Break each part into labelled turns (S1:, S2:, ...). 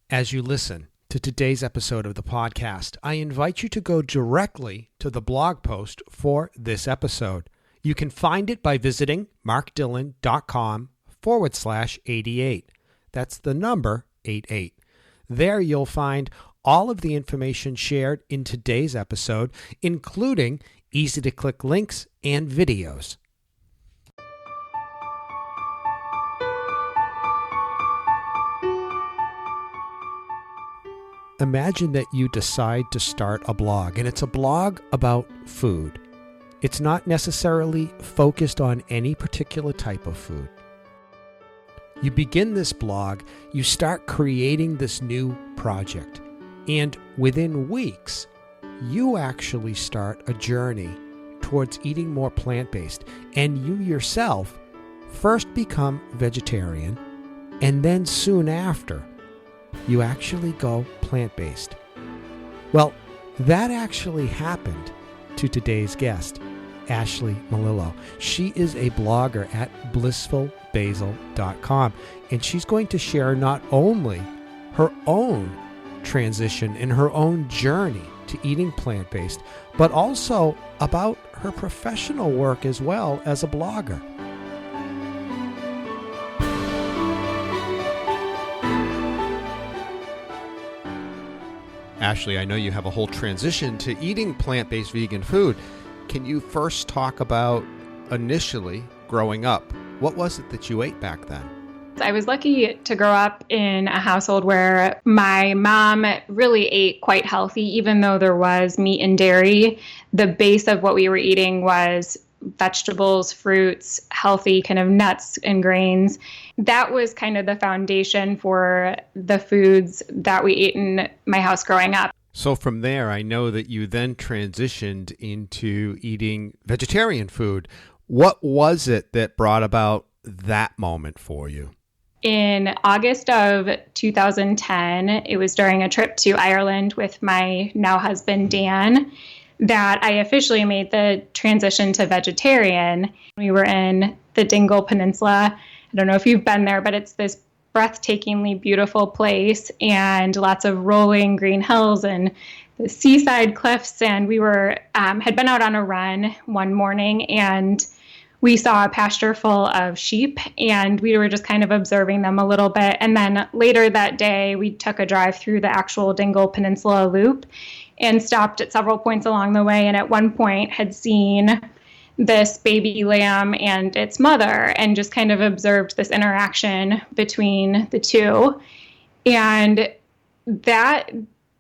S1: As you listen to today's episode of the podcast, I invite you to go directly to the blog post for this episode. You can find it by visiting markdillon.com/88. That's the number 88. There you'll find all of the information shared in today's episode, including easy-to-click links and videos. Imagine that you decide to start a blog, and it's a blog about food. It's not necessarily focused on any particular type of food. You begin this blog, you start creating this new project, and within weeks, you actually start a journey towards eating more plant-based, and you yourself first become vegetarian, and then soon after, you actually go plant-based. Well, that actually happened to today's guest, Ashley Melillo. She is a blogger at blissfulbasil.com, and she's going to share not only her own transition and her own journey to eating plant-based, but also about her professional work as well as a blogger. Ashley, I know you have a whole transition to eating plant-based vegan food. Can you first talk about initially growing up? What was it that you ate back then?
S2: I was lucky to grow up in a household where my mom really ate quite healthy, even though there was meat and dairy. The base of what we were eating was vegetables, fruits, healthy kind of nuts and grains. That was kind of the foundation for the foods that we ate in my house growing up.
S1: So from there, I know that you then transitioned into eating vegetarian food. What was it that brought about that moment for you?
S2: In August of 2010, it was during a trip to Ireland with my now husband, Dan, that I officially made the transition to vegetarian. We were in the Dingle Peninsula. I don't know if you've been there, but it's this breathtakingly beautiful place and lots of rolling green hills and the seaside cliffs. And we were had been out on a run one morning, and we saw a pasture full of sheep, and we were just kind of observing them a little bit. And then later that day, we took a drive through the actual Dingle Peninsula Loop and stopped at several points along the way. And at one point had seen this baby lamb and its mother and just kind of observed this interaction between the two. And that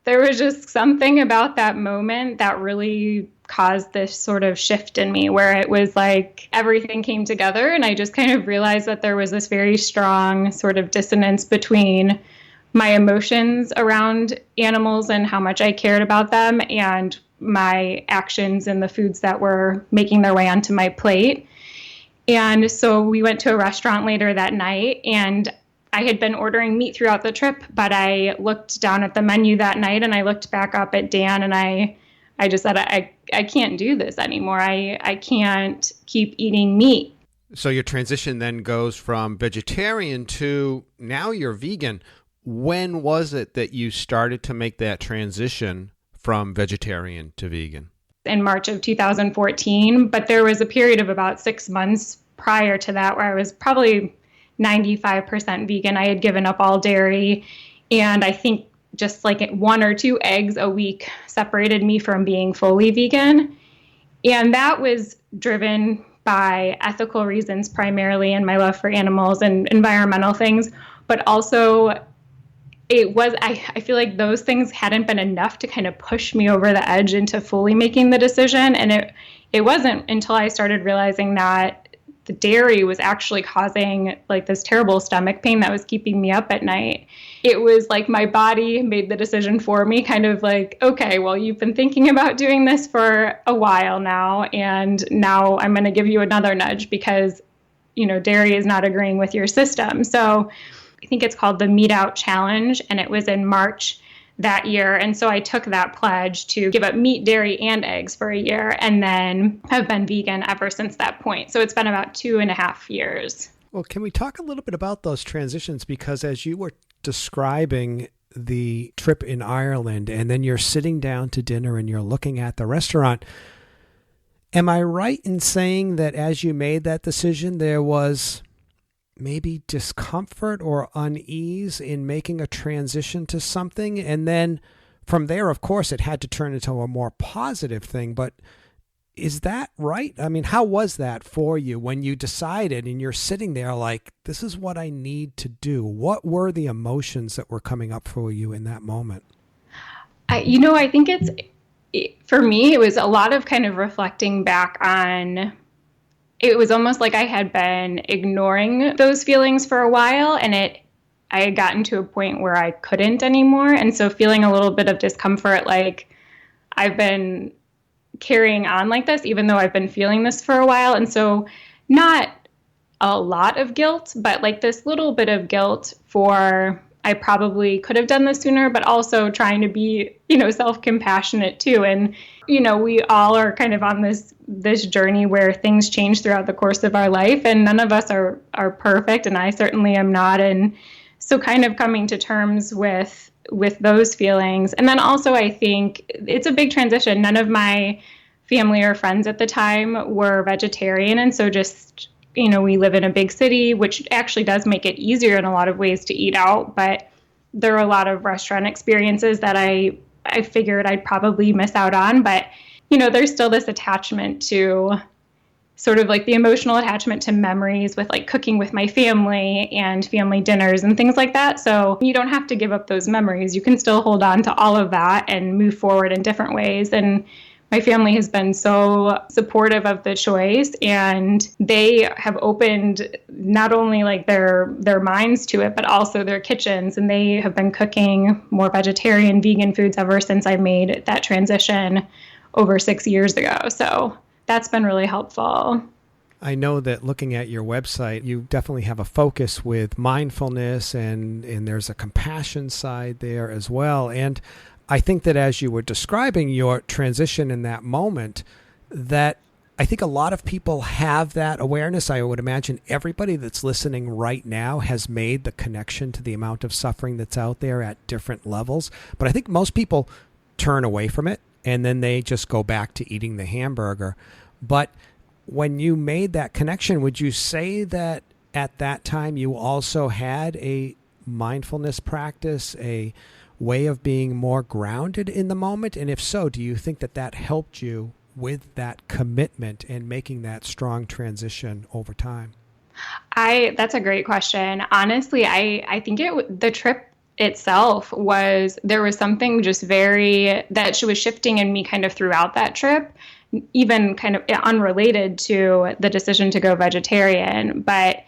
S2: there was just something about that moment that really caused this sort of shift in me, where it was like everything came together, and I just kind of realized that there was this very strong sort of dissonance between my emotions around animals and how much I cared about them and my actions and the foods that were making their way onto my plate. And so we went to a restaurant later that night, and I had been ordering meat throughout the trip, but I looked down at the menu that night and I looked back up at Dan, and I just said, I can't do this anymore. I can't keep eating meat.
S1: So your transition then goes from vegetarian to now you're vegan. When was it that you started to make that transition from vegetarian to vegan?
S2: In March of 2014, but there was a period of about 6 months prior to that where I was probably 95% vegan. I had given up all dairy, and I think just like 1 or 2 eggs a week separated me from being fully vegan. And that was driven by ethical reasons primarily, and my love for animals and environmental things, but also I feel like those things hadn't been enough to kind of push me over the edge into fully making the decision. And it wasn't until I started realizing that the dairy was actually causing like this terrible stomach pain that was keeping me up at night. It was like my body made the decision for me, kind of like, okay, well, you've been thinking about doing this for a while now, and now I'm going to give you another nudge because, dairy is not agreeing with your system. So I think it's called the Meat Out Challenge, and it was in March that year. And so I took that pledge to give up meat, dairy, and eggs for a year, and then have been vegan ever since that point. So it's been about 2.5 years.
S1: Well, can we talk a little bit about those transitions? Because as you were describing the trip in Ireland, and then you're sitting down to dinner and you're looking at the restaurant. Am I right in saying that as you made that decision, there was maybe discomfort or unease in making a transition to something? And then from there, of course, it had to turn into a more positive thing. But is that right? I mean, how was that for you when you decided and you're sitting there like, this is what I need to do? What were the emotions that were coming up for you in that moment?
S2: I think for me, it was a lot of kind of reflecting back on, it was almost like I had been ignoring those feelings for a while, and I had gotten to a point where I couldn't anymore. And so feeling a little bit of discomfort, like I've been carrying on like this, even though I've been feeling this for a while. And so not a lot of guilt, but like this little bit of guilt for, I probably could have done this sooner, but also trying to be, self-compassionate too. And, we all are kind of on this journey where things change throughout the course of our life, and none of us are perfect. And I certainly am not. And so kind of coming to terms with those feelings. And then also, I think it's a big transition. None of my family or friends at the time were vegetarian. And so just, we live in a big city, which actually does make it easier in a lot of ways to eat out. But there are a lot of restaurant experiences that I figured I'd probably miss out on. But, there's still this attachment to sort of like the emotional attachment to memories with like cooking with my family and family dinners and things like that. So you don't have to give up those memories. You can still hold on to all of that and move forward in different ways. And my family has been so supportive of the choice, and they have opened not only like their minds to it, but also their kitchens. And they have been cooking more vegetarian, vegan foods ever since I made that transition over 6 years ago. So that's been really helpful.
S1: I know that looking at your website, you definitely have a focus with mindfulness, and there's a compassion side there as well. And I think that as you were describing your transition in that moment, that I think a lot of people have that awareness. I would imagine everybody that's listening right now has made the connection to the amount of suffering that's out there at different levels. But I think most people turn away from it, and then they just go back to eating the hamburger. But when you made that connection, would you say that at that time you also had a mindfulness practice, a way of being more grounded in the moment? And if so, do you think that helped you with that commitment and making that strong transition over time?
S2: That's a great question. Honestly, I think the trip itself there was something just that was shifting in me kind of throughout that trip, even kind of unrelated to the decision to go vegetarian. But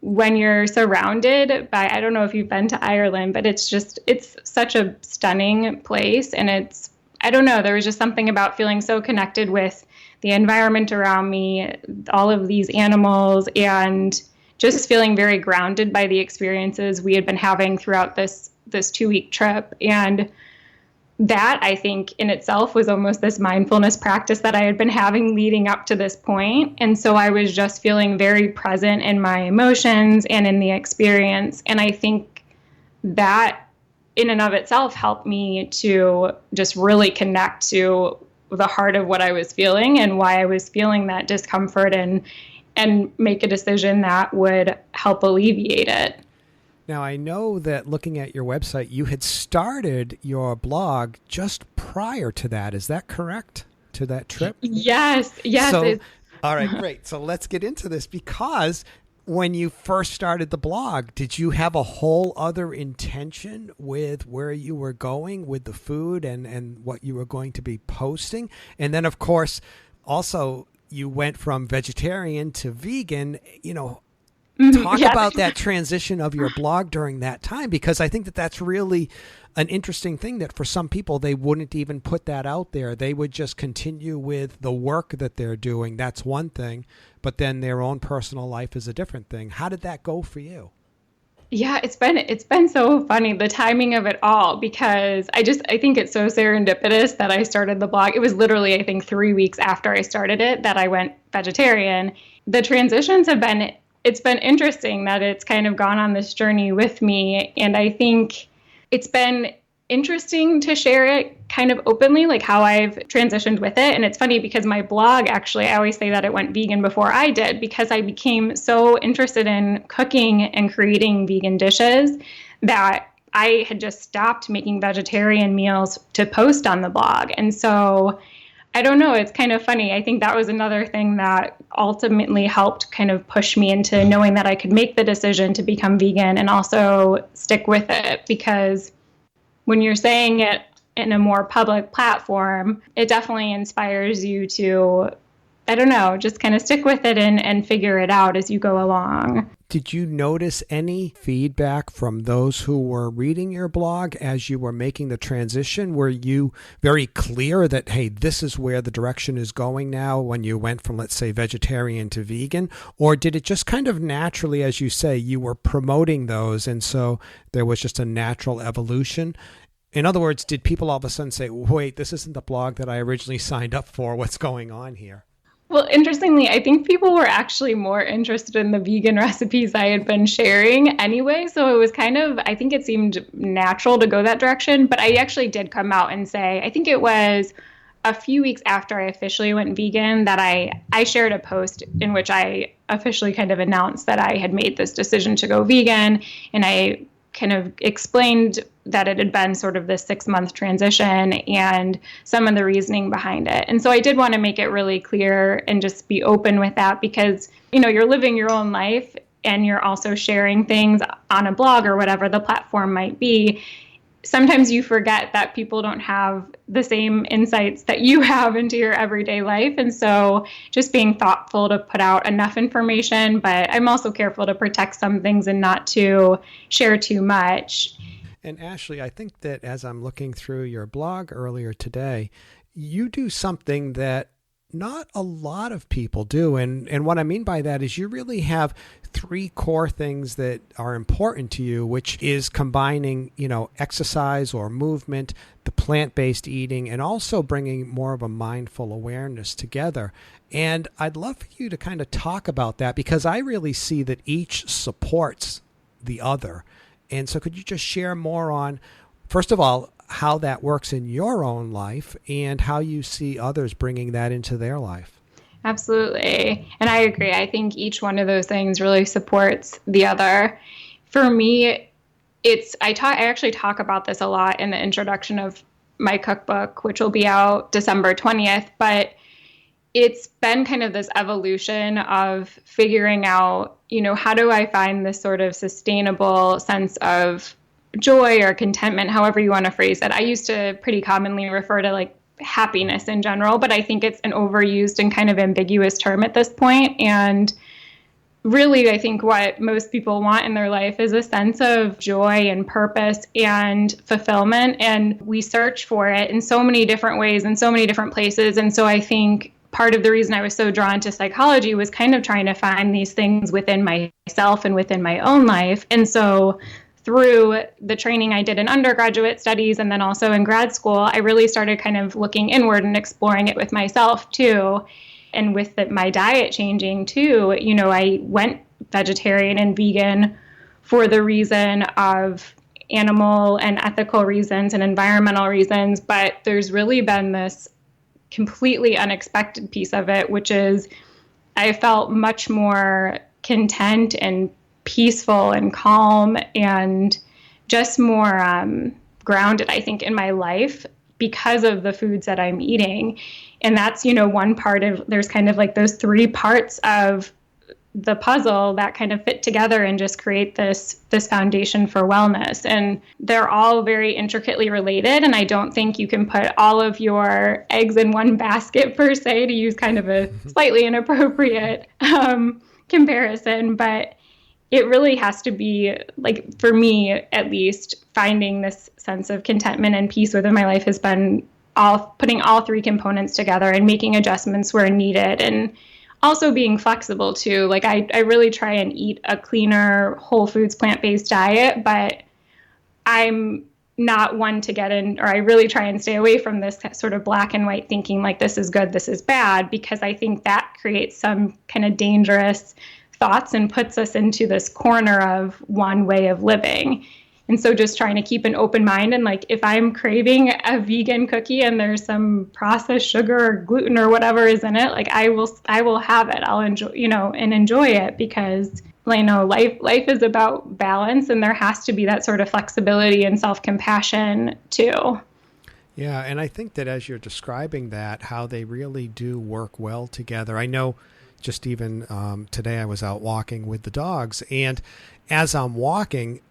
S2: when you're surrounded by, I don't know if you've been to Ireland, but it's such a stunning place. And I don't know, there was just something about feeling so connected with the environment around me, all of these animals, and just feeling very grounded by the experiences we had been having throughout this 2-week trip. And that, I think, in itself was almost this mindfulness practice that I had been having leading up to this point. And so I was just feeling very present in my emotions and in the experience. And I think that in and of itself helped me to just really connect to the heart of what I was feeling and why I was feeling that discomfort, and make a decision that would help alleviate it.
S1: Now, I know that looking at your website, you had started your blog just prior to that. Is that correct? To that trip?
S2: Yes.
S1: So, all right, great. So let's get into this, because when you first started the blog, did you have a whole other intention with where you were going with the food and what you were going to be posting? And then, of course, also you went from vegetarian to vegan, Talk about that transition of your blog during that time, because I think that that's really an interesting thing, that for some people, they wouldn't even put that out there. They would just continue with the work that they're doing. That's one thing, but then their own personal life is a different thing. How did that go for you?
S2: Yeah, it's been so funny, the timing of it all, because I think it's so serendipitous that I started the blog. It was literally, I think, 3 weeks after I started it that I went vegetarian. The transitions it's been interesting that it's kind of gone on this journey with me. And I think it's been interesting to share it kind of openly, like how I've transitioned with it. And it's funny because my blog, actually, I always say that it went vegan before I did, because I became so interested in cooking and creating vegan dishes that I had just stopped making vegetarian meals to post on the blog. And so I don't know, it's kind of funny. I think that was another thing that ultimately helped kind of push me into knowing that I could make the decision to become vegan and also stick with it, because when you're saying it in a more public platform, it definitely inspires you to, I don't know, just kind of stick with it and figure it out as you go along.
S1: Did you notice any feedback from those who were reading your blog as you were making the transition? Were you very clear that, hey, this is where the direction is going now when you went from, let's say, vegetarian to vegan? Or did it just kind of naturally, as you say, you were promoting those and so there was just a natural evolution? In other words, did people all of a sudden say, wait, this isn't the blog that I originally signed up for? What's going on here?
S2: Well, interestingly, I think people were actually more interested in the vegan recipes I had been sharing anyway. So it was kind of, I think it seemed natural to go that direction. But I actually did come out and say, I think it was a few weeks after I officially went vegan that I shared a post in which I officially kind of announced that I had made this decision to go vegan. And I kind of explained that it had been sort of this 6-month transition and some of the reasoning behind it. And so I did want to make it really clear and just be open with that, because, you know, you're living your own life and you're also sharing things on a blog or whatever the platform might be. Sometimes you forget that people don't have the same insights that you have into your everyday life. And so just being thoughtful to put out enough information, but I'm also careful to protect some things and not to share too much.
S1: And Ashley, I think that as I'm looking through your blog earlier today, you do something that not a lot of people do. And what I mean by that is you really have 3 core things that are important to you, which is combining, you know, exercise or movement, the plant-based eating, and also bringing more of a mindful awareness together. And I'd love for you to kind of talk about that, because I really see that each supports the other. And so could you just share more on, first of all, how that works in your own life and how you see others bringing that into their life?
S2: Absolutely. And I agree. I think each one of those things really supports the other. For me, I actually talk about this a lot in the introduction of my cookbook, which will be out December 20th, but it's been kind of this evolution of figuring out, you know, how do I find this sort of sustainable sense of joy or contentment, however you want to phrase it. I used to pretty commonly refer to like happiness in general, but I think it's an overused and kind of ambiguous term at this point. And really, I think what most people want in their life is a sense of joy and purpose and fulfillment. And we search for it in so many different ways, in so many different places. And so I think part of the reason I was so drawn to psychology was kind of trying to find these things within myself and within my own life. And so through the training I did in undergraduate studies and then also in grad school, I really started kind of looking inward and exploring it with myself too. And with my diet changing too, you know, I went vegetarian and vegan for the reason of animal and ethical reasons and environmental reasons. But there's really been this completely unexpected piece of it, which is I felt much more content and peaceful and calm and just more grounded, I think, in my life because of the foods that I'm eating. And that's, you know, one part of, there's kind of like those 3 parts of the puzzle that kind of fit together and just create this foundation for wellness. And they're all very intricately related. And I don't think you can put all of your eggs in one basket per se, to use kind of a slightly inappropriate comparison. But it really has to be, like, for me at least, finding this sense of contentment and peace within my life has been putting all 3 components together and making adjustments where needed, and also being flexible too. Like I really try and eat a cleaner, whole foods, plant-based diet, but I'm not one to get in, or I really try and stay away from this sort of black and white thinking, like this is good, this is bad, because I think that creates some kind of dangerous thoughts and puts us into this corner of one way of living. And so just trying to keep an open mind, and like if I'm craving a vegan cookie and there's some processed sugar or gluten or whatever is in it, like I will have it. I'll enjoy, and enjoy it, because life is about balance, and there has to be that sort of flexibility and self-compassion too.
S1: Yeah, and I think that as you're describing that, how they really do work well together. I know just even today I was out walking with the dogs, and as I'm walking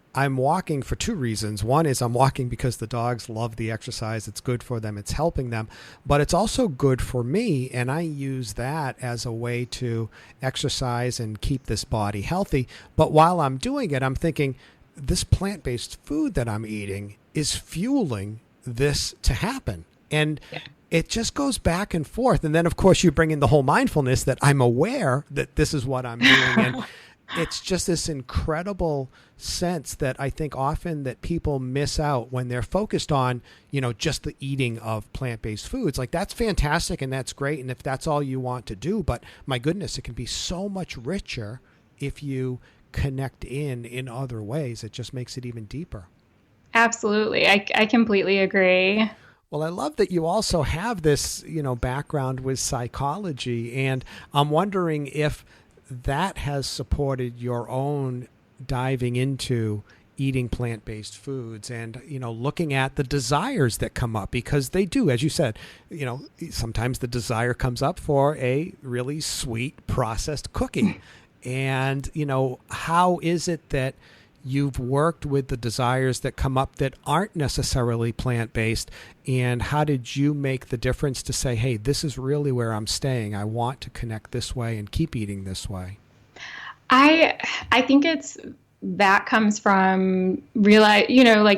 S1: for two reasons. One is I'm walking because the dogs love the exercise. It's good for them. It's helping them. But it's also good for me, and I use that as a way to exercise and keep this body healthy. But while I'm doing it, I'm thinking, this plant-based food that I'm eating is fueling this to happen. And it just goes back and forth. And then, of course, you bring in the whole mindfulness that I'm aware that this is what I'm doing. And it's just this incredible sense that I think often that people miss out when they're focused on, just the eating of plant-based foods. Like, that's fantastic and that's great. And if that's all you want to do, but my goodness, it can be so much richer if you connect in other ways. It just makes it even deeper.
S2: Absolutely. I completely agree.
S1: Well, I love that you also have this, background with psychology, and I'm wondering if that has supported your own diving into eating plant-based foods and, looking at the desires that come up, because they do, as you said, sometimes the desire comes up for a really sweet processed cookie. And, how is it that you've worked with the desires that come up that aren't necessarily plant-based, and how did you make the difference to say, hey, this is really where I'm staying. I want to connect this way and keep eating this way?
S2: I think that comes from realize,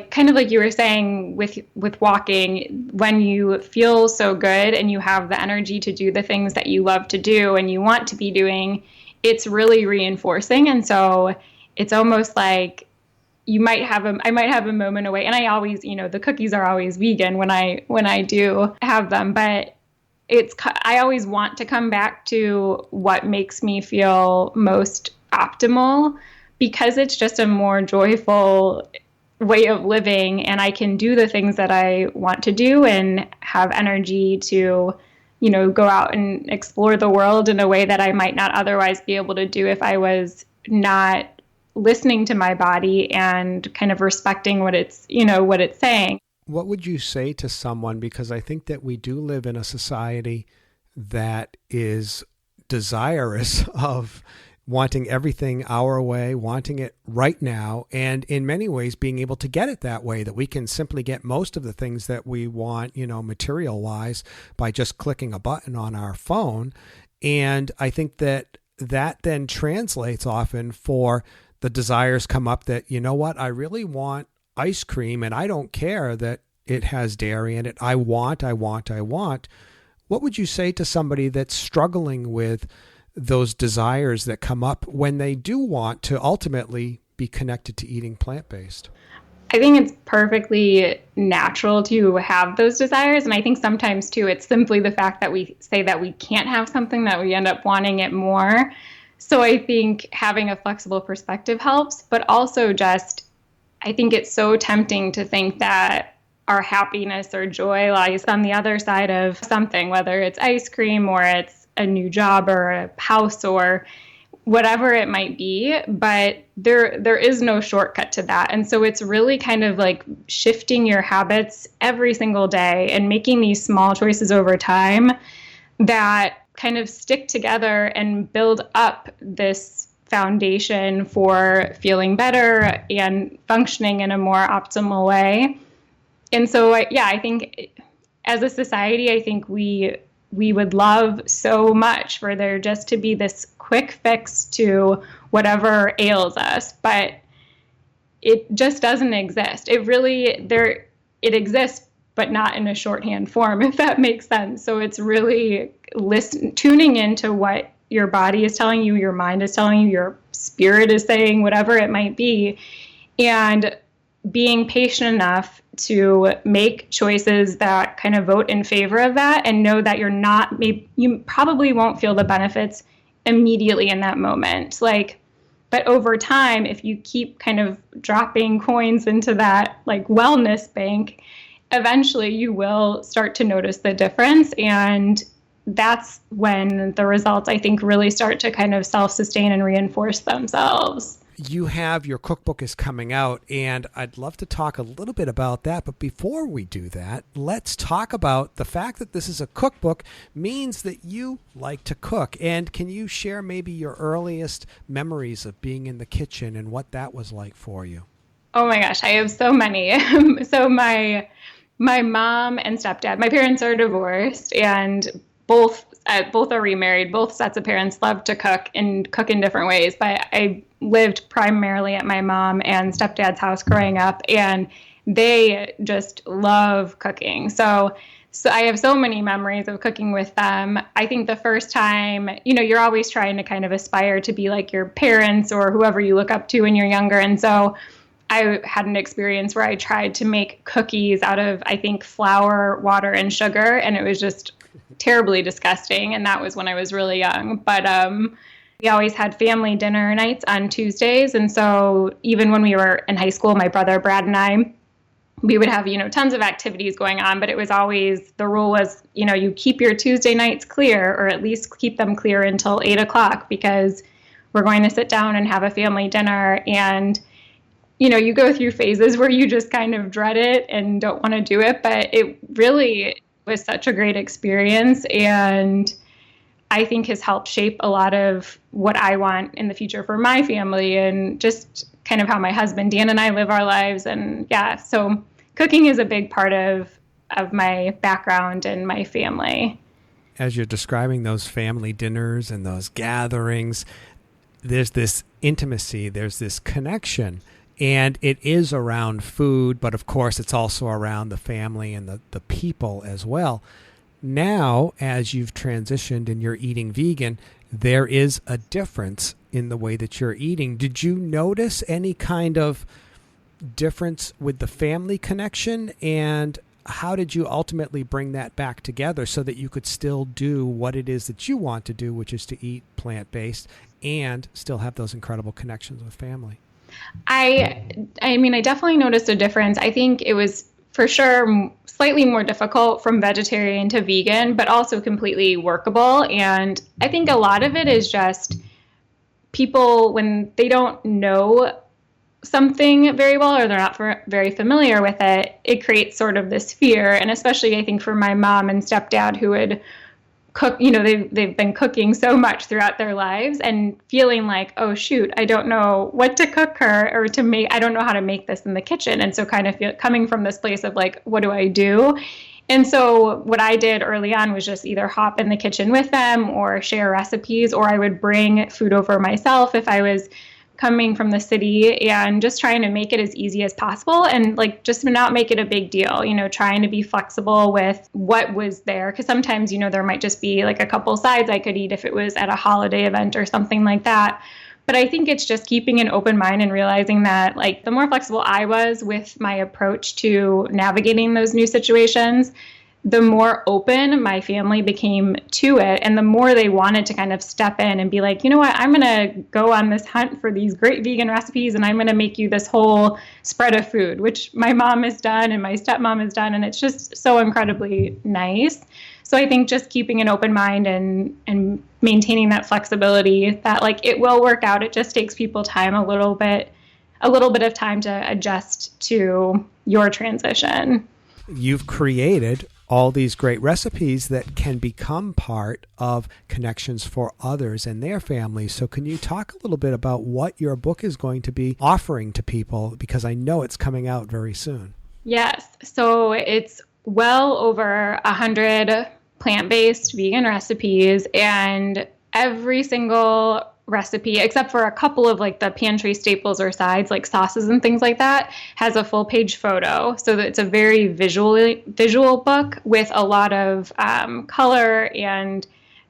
S2: kind of like you were saying with walking, when you feel so good and you have the energy to do the things that you love to do and you want to be doing, it's really reinforcing. And so it's almost like I might have a moment away, and I always, the cookies are always vegan when I do have them, but I always want to come back to what makes me feel most optimal, because it's just a more joyful way of living, and I can do the things that I want to do and have energy to, go out and explore the world in a way that I might not otherwise be able to do if I was not listening to my body and kind of respecting what it's saying.
S1: What would you say to someone, because I think that we do live in a society that is desirous of wanting everything our way, wanting it right now, and in many ways being able to get it that way, that we can simply get most of the things that we want, material-wise, by just clicking a button on our phone. And I think that then translates often for the desires come up that, I really want ice cream, and I don't care that it has dairy in it. I want. What would you say to somebody that's struggling with those desires that come up when they do want to ultimately be connected to eating plant-based?
S2: I think it's perfectly natural to have those desires. And I think sometimes too, it's simply the fact that we say that we can't have something that we end up wanting it more. So I think having a flexible perspective helps, but also I think it's so tempting to think that our happiness or joy lies on the other side of something, whether it's ice cream or it's a new job or a house or whatever it might be, but there is no shortcut to that. And so it's really kind of like shifting your habits every single day and making these small choices over time that kind of stick together and build up this foundation for feeling better and functioning in a more optimal way. And so, I think as a society, I think we would love so much for there just to be this quick fix to whatever ails us, but it just doesn't exist. It exists, but not in a shorthand form, if that makes sense. So it's really tuning into what your body is telling you, your mind is telling you, your spirit is saying, whatever it might be, and being patient enough to make choices that kind of vote in favor of that, and know that you probably won't feel the benefits immediately in that moment. Like But over time, if you keep kind of dropping coins into that like wellness bank, eventually you will start to notice the difference. And that's when the results, I think, really start to kind of self-sustain and reinforce themselves.
S1: You have your cookbook is coming out, and I'd love to talk a little bit about that. But before we do that, let's talk about the fact that this is a cookbook means that you like to cook. And can you share maybe your earliest memories of being in the kitchen and what that was like for you?
S2: Oh my gosh, I have so many. So my mom and stepdad, my parents are divorced, and both are remarried. Both sets of parents love to cook and cook in different ways. But I lived primarily at my mom and stepdad's house growing up, and they just love cooking. So I have so many memories of cooking with them. I think the first time, you're always trying to kind of aspire to be like your parents or whoever you look up to when you're younger. And so I had an experience where I tried to make cookies out of, I think, flour, water, and sugar, and it was just terribly disgusting. And that was when I was really young. But we always had family dinner nights on Tuesdays. And so even when we were in high school, my brother Brad and I, we would have, tons of activities going on. But it was always, the rule was, you keep your Tuesday nights clear, or at least keep them clear until 8:00, because we're going to sit down and have a family dinner. And you go through phases where you just kind of dread it and don't want to do it, but it really was such a great experience, and I think has helped shape a lot of what I want in the future for my family, and just kind of how my husband Dan and I live our lives. And yeah, so cooking is a big part of my background and my family.
S1: As you're describing those family dinners and those gatherings, there's this intimacy, there's this connection. And it is around food, but of course it's also around the family and the people as well. Now, as you've transitioned and you're eating vegan, there is a difference in the way that you're eating. Did you notice any kind of difference with the family connection? And how did you ultimately bring that back together so that you could still do what it is that you want to do, which is to eat plant-based and still have those incredible connections with family?
S2: I mean, I definitely noticed a difference. I think it was for sure slightly more difficult from vegetarian to vegan, but also completely workable. And I think a lot of it is just people, when they don't know something very well or they're not very familiar with it, it creates sort of this fear. And especially, I think, for my mom and stepdad, who would cook, they've been cooking so much throughout their lives and feeling like, oh shoot, I don't know what to cook her or to make, I don't know how to make this in the kitchen. And so kind of coming from this place of like, what do I do? And so what I did early on was just either hop in the kitchen with them or share recipes, or I would bring food over myself if I was coming from the city, and just trying to make it as easy as possible and like just not make it a big deal, trying to be flexible with what was there. Because sometimes, there might just be like a couple sides I could eat if it was at a holiday event or something like that. But I think it's just keeping an open mind and realizing that like the more flexible I was with my approach to navigating those new situations, the more open my family became to it, and the more they wanted to kind of step in and be like, you know what, I'm going to go on this hunt for these great vegan recipes, and I'm going to make you this whole spread of food, which my mom has done and my stepmom has done, and it's just so incredibly nice. So I think just keeping an open mind and maintaining that flexibility, that like it will work out. It just takes people time, a little bit of time to adjust to your transition.
S1: You've created all these great recipes that can become part of connections for others and their families. So can you talk a little bit about what your book is going to be offering to people? Because I know it's coming out very soon.
S2: Yes. So it's well over 100 plant-based vegan recipes, and every single recipe, except for a couple of like the pantry staples or sides like sauces and things like that, has a full page photo. So that it's a very visual book with a lot of color and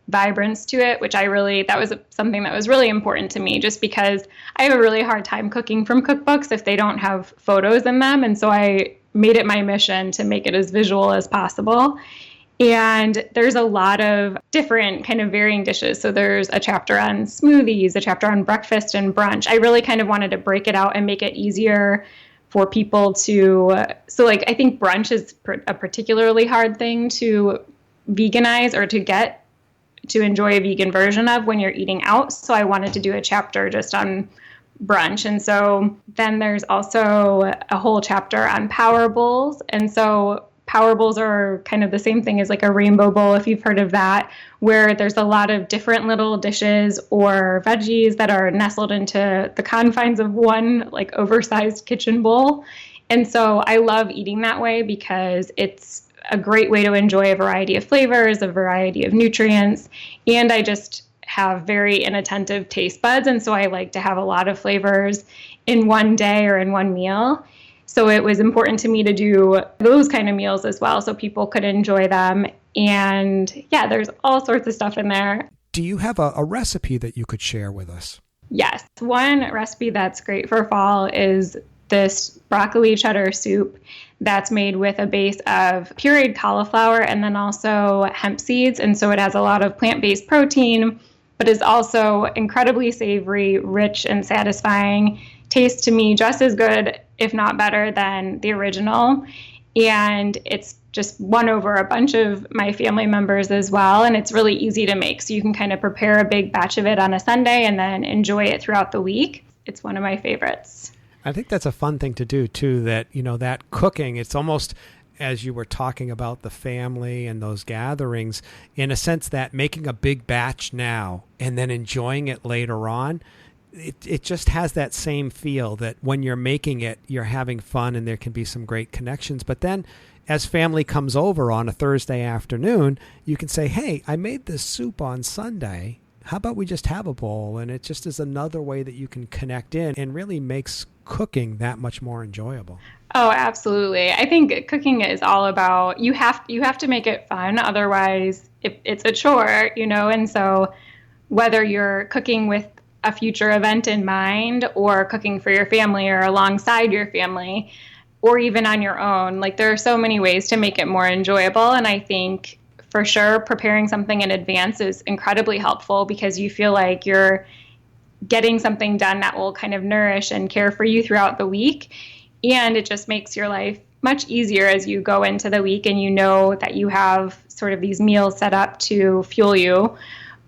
S2: vibrance to it, which that was something that was really important to me, just because I have a really hard time cooking from cookbooks if they don't have photos in them. And so I made it my mission to make it as visual as possible. And there's a lot of different kind of varying dishes. So there's a chapter on smoothies, a chapter on breakfast and brunch. I really kind of wanted to break it out and make it easier for people to, so like I think brunch is a particularly hard thing to veganize or to get to enjoy a vegan version of when you're eating out. So I wanted to do a chapter just on brunch. And so then there's also a whole chapter on power bowls. And so power bowls are kind of the same thing as like a rainbow bowl, if you've heard of that, where there's a lot of different little dishes or veggies that are nestled into the confines of one like oversized kitchen bowl. And so I love eating that way because it's a great way to enjoy a variety of flavors, a variety of nutrients, and I just have very inattentive taste buds. And so I like to have a lot of flavors in one day or in one meal. So it was important to me to do those kind of meals as well so people could enjoy them. And yeah, there's all sorts of stuff in there.
S1: Do you have a recipe that you could share with us?
S2: Yes. One recipe that's great for fall is this broccoli cheddar soup that's made with a base of pureed cauliflower and then also hemp seeds. And so it has a lot of plant-based protein, but is also incredibly savory, rich, and satisfying. Tastes to me just as good, if not better, than the original. And it's just won over a bunch of my family members as well. And it's really easy to make. So you can kind of prepare a big batch of it on a Sunday and then enjoy it throughout the week. It's one of my favorites.
S1: I think that's a fun thing to do too, that, you know, that cooking, it's almost, as you were talking about the family and those gatherings, in a sense that making a big batch now and then enjoying it later on, it just has that same feel that when you're making it, you're having fun and there can be some great connections. But then as family comes over on a Thursday afternoon, you can say, hey, I made this soup on Sunday. How about we just have a bowl? And it just is another way that you can connect in and really makes cooking that much more enjoyable.
S2: Oh, absolutely. I think cooking is all about, you have to make it fun. Otherwise, it's a chore, you know? And so whether you're cooking with a future event in mind or cooking for your family or alongside your family or even on your own, like there are so many ways to make it more enjoyable. And I think for sure preparing something in advance is incredibly helpful because you feel like you're getting something done that will kind of nourish and care for you throughout the week. And it just makes your life much easier as you go into the week and you know that you have sort of these meals set up to fuel you.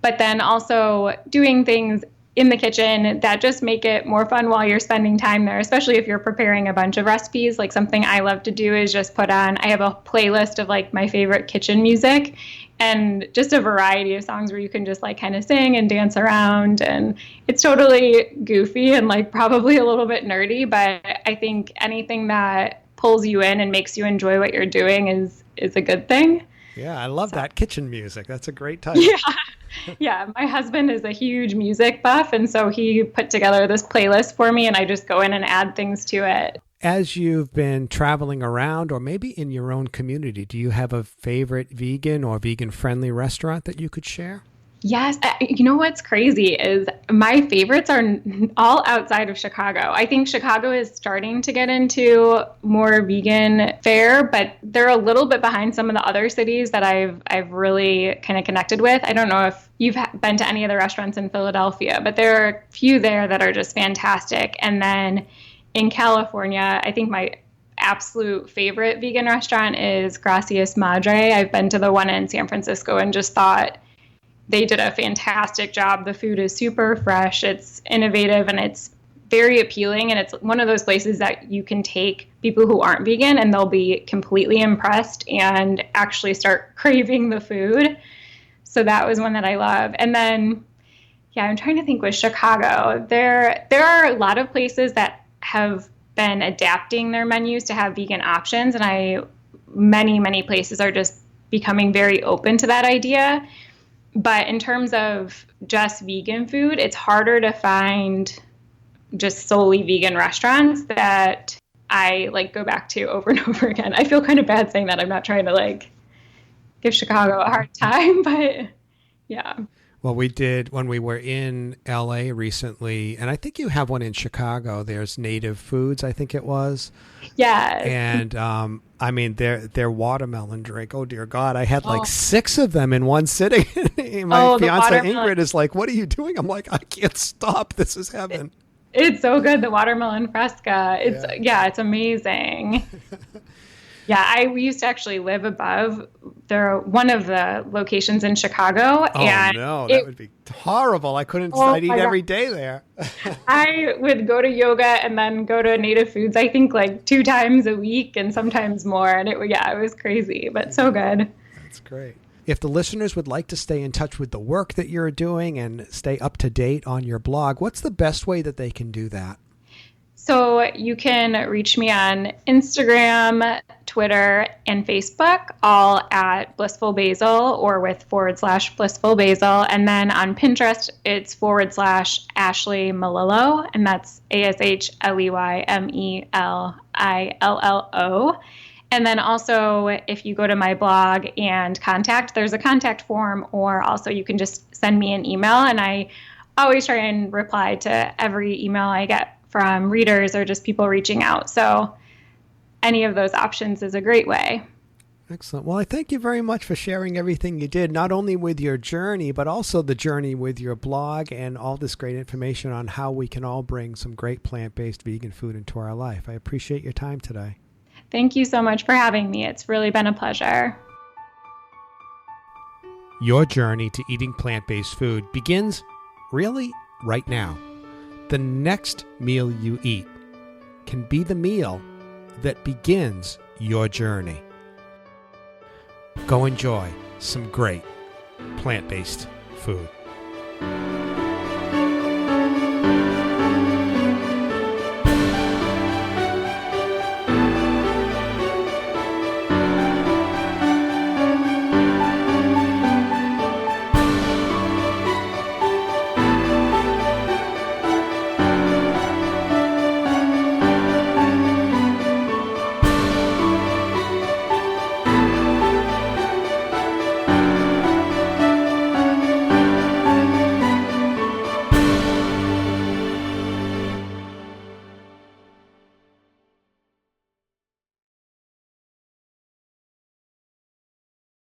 S2: But then also doing things in the kitchen that just make it more fun while you're spending time there, especially if you're preparing a bunch of recipes. Like something I love to do is just I have a playlist of like my favorite kitchen music and just a variety of songs where you can just like kind of sing and dance around. And it's totally goofy and like probably a little bit nerdy, but I think anything that pulls you in and makes you enjoy what you're doing is a good thing.
S1: Yeah, I love that kitchen music. That's a great title.
S2: Yeah. Yeah, my husband is a huge music buff, and so he put together this playlist for me, and I just go in and add things to it.
S1: As you've been traveling around, or maybe in your own community, do you have a favorite vegan or vegan-friendly restaurant that you could share?
S2: Yes. You know what's crazy is my favorites are all outside of Chicago. I think Chicago is starting to get into more vegan fare, but they're a little bit behind some of the other cities that I've really kind of connected with. I don't know if you've been to any of the restaurants in Philadelphia, but there are a few there that are just fantastic. And then in California, I think my absolute favorite vegan restaurant is Gracias Madre. I've been to the one in San Francisco and just thought they did a fantastic job. The food is super fresh, it's innovative, and it's very appealing. And it's one of those places that you can take people who aren't vegan and they'll be completely impressed and actually start craving the food. So that was one that I love. And then, yeah, I'm trying to think with Chicago, there are a lot of places that have been adapting their menus to have vegan options. And many places are just becoming very open to that idea. But in terms of just vegan food, it's harder to find just solely vegan restaurants that I like go back to over and over again. I feel kind of bad saying that. I'm not trying to like give Chicago a hard time, but yeah.
S1: Well, we did when we were in LA recently, and I think you have one in Chicago. There's Native Foods, I think it was.
S2: Yes.
S1: And I mean, their watermelon drink. Oh dear God, I had like 6 of them in one sitting. My fiance Ingrid is like, "What are you doing?" I'm like, "I can't stop. This is heaven."
S2: It's so good. The watermelon fresca. It's amazing. We used to actually live above one of the locations in Chicago.
S1: Oh no, that would be horrible. I couldn't. I'd eat every day there.
S2: I would go to yoga and then go to Native Foods, I think like 2 times a week and sometimes more. And it was crazy, but so good.
S1: That's great. If the listeners would like to stay in touch with the work that you're doing and stay up to date on your blog, what's the best way that they can do that?
S2: So you can reach me on Instagram, Twitter, and Facebook, all at Blissful Basil or with /Blissful Basil. And then on Pinterest, it's /Ashley Melillo, and that's ASHLEYMELILLO. And then also, if you go to my blog and contact, there's a contact form, or also you can just send me an email. And I always try and reply to every email I get from readers or just people reaching out. So any of those options is a great way.
S1: Excellent. Well, I thank you very much for sharing everything you did, not only with your journey, but also the journey with your blog and all this great information on how we can all bring some great plant-based vegan food into our life. I appreciate your time today.
S2: Thank you so much for having me. It's really been a pleasure.
S1: Your journey to eating plant-based food begins really right now. The next meal you eat can be the meal that begins your journey. Go enjoy some great plant-based food.